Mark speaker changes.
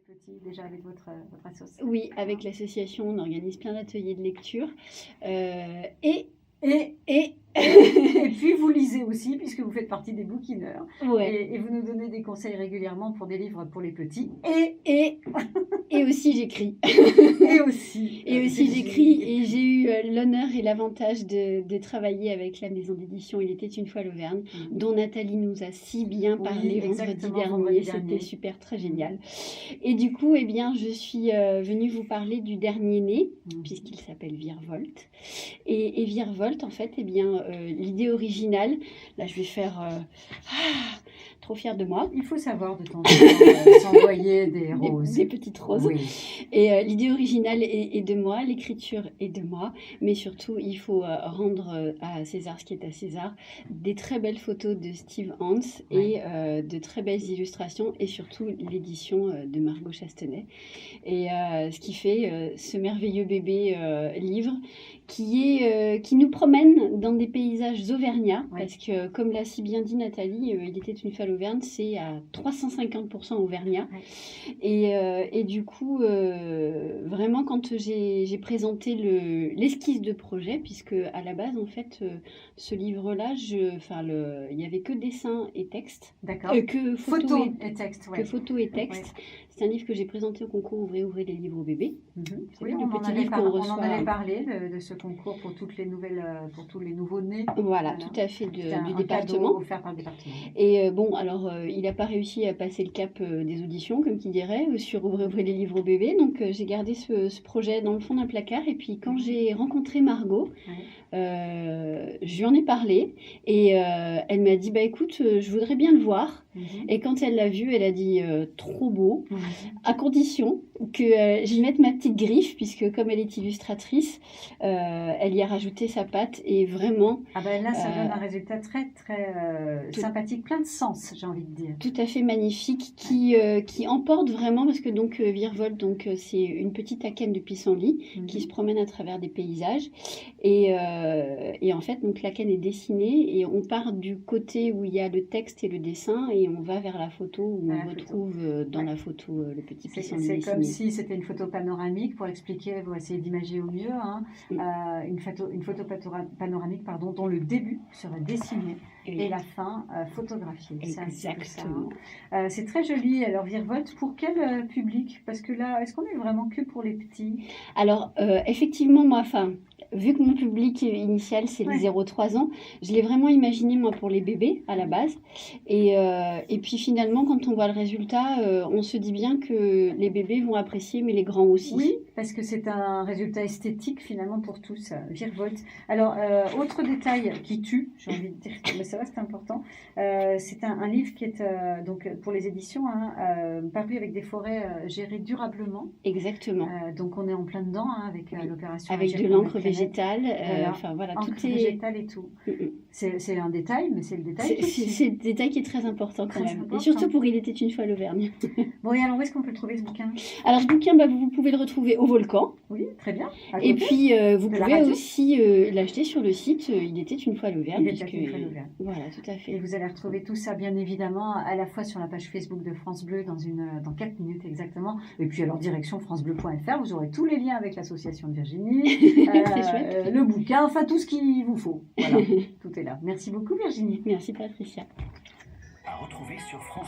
Speaker 1: petits déjà avec votre association?
Speaker 2: Oui, avec l'association, on organise plein d'ateliers de lecture.
Speaker 1: Et puis vous lisez aussi, puisque vous faites partie des bouquineurs.
Speaker 2: Ouais.
Speaker 1: Et vous nous donnez des conseils régulièrement pour des livres pour les petits.
Speaker 2: Et aussi j'écris.
Speaker 1: Et aussi
Speaker 2: J'écris et j'ai eu l'honneur et l'avantage de travailler avec la maison d'édition Il était une fois l'Auvergne, dont Nathalie nous a si bien parlé vendredi dernier. C'était super, très génial. Et du coup, eh bien, je suis venue vous parler du dernier né, puisqu'il s'appelle Virevolte. Et Virevolte, en fait, eh bien, l'idée originale, là je vais faire... trop fière de moi.
Speaker 1: Il faut savoir de temps en temps s'envoyer des roses.
Speaker 2: Des petites roses. Oui. Et l'idée originale est de moi, l'écriture est de moi, mais surtout il faut rendre à César ce qui est à César, des très belles photos de Steve Hans et de très belles illustrations et surtout l'édition de Margot Chastenay. Et ce qui fait ce merveilleux bébé livre qui nous promène dans des paysages auvergnats, parce que comme l'a si bien dit Nathalie, Il était une fois l'Auvergne, c'est à 350% auvergnat. Et du coup, vraiment quand j'ai présenté l'esquisse de projet, puisque à la base en fait ce livre-là, il n'y avait que dessin et texte.
Speaker 1: D'accord.
Speaker 2: Que photos et texte.
Speaker 1: Que
Speaker 2: photos et texte. Ouais. C'est un livre que j'ai présenté au concours Ouvrez les livres aux bébés.
Speaker 1: Oui, on en avait parlé de ce concours pour toutes les nouvelles, pour tous les nouveaux-nés.
Speaker 2: Voilà, tout à fait, du département.
Speaker 1: Offert par le département.
Speaker 2: Et bon, alors, il n'a pas réussi à passer le cap des auditions, comme qui dirait, sur Ouvrez les livres aux bébés. Donc, j'ai gardé ce projet dans le fond d'un placard. Et puis, quand j'ai rencontré Margot, je lui en ai parlé. Et elle m'a dit, bah écoute, je voudrais bien le voir. Et quand elle l'a vu, elle a dit, trop beau, à condition que j'y mette ma petite griffe, puisque comme elle est illustratrice, elle y a rajouté sa patte et vraiment...
Speaker 1: Ah ben là, ça donne un résultat très sympathique, plein de sens, j'ai envie de dire.
Speaker 2: Tout à fait magnifique, qui emporte vraiment, parce que donc Virevolte, donc c'est une petite akène de pissenlit qui se promène à travers des paysages. Et en fait, donc l'akène est dessinée et on part du côté où il y a le texte et le dessin et on va vers la photo où on retrouve dans la photo le petit pissenlit dessiné.
Speaker 1: C'est comme si c'était une photo panoramique, pour expliquer, vous essayez d'imager au mieux, hein, une photo panoramique dont le début sera dessiné et la fin photographiée.
Speaker 2: Exactement.
Speaker 1: C'est très joli. Alors Virevolte, pour quel public? Parce que là, est-ce qu'on est vraiment que pour les petits?
Speaker 2: Alors, effectivement, moi, vu que mon public initial, c'est les 0-3 ans, je l'ai vraiment imaginé, moi, pour les bébés, à la base. Et puis, finalement, quand on voit le résultat, on se dit bien que les bébés vont apprécier, mais les grands aussi.
Speaker 1: Oui, parce que c'est un résultat esthétique, finalement, pour tous, Virevolte. Alors, autre détail qui tue, j'ai envie de dire, mais ça va, c'est important. C'est un livre qui est, donc, pour les éditions, paru avec des forêts gérées durablement.
Speaker 2: Exactement.
Speaker 1: Donc, on est en plein dedans, avec l'opération.
Speaker 2: Avec de l'encre végétale,
Speaker 1: encre végétale et tout. C'est un détail, mais c'est le détail.
Speaker 2: C'est le détail qui est très important quand même. Et surtout pour Il était une fois l'Auvergne.
Speaker 1: Bon, et alors où est-ce qu'on peut le trouver, ce bouquin?
Speaker 2: Alors, ce bouquin, vous pouvez le retrouver au Volcan.
Speaker 1: Oui, très bien.
Speaker 2: Et puis, vous pouvez aussi l'acheter sur le site Il était une fois l'Auvergne.
Speaker 1: Il était une fois l'Auvergne.
Speaker 2: Voilà, tout à fait.
Speaker 1: Et vous allez retrouver tout ça, bien évidemment, à la fois sur la page Facebook de France Bleu, dans 4 minutes exactement. Et puis, alors, direction francebleu.fr, vous aurez tous les liens avec l'association de Virginie, le bouquin, enfin, tout ce qu'il vous faut. Voilà, tout est là. Merci beaucoup, Virginie.
Speaker 2: Merci, Patricia.
Speaker 3: À retrouver sur France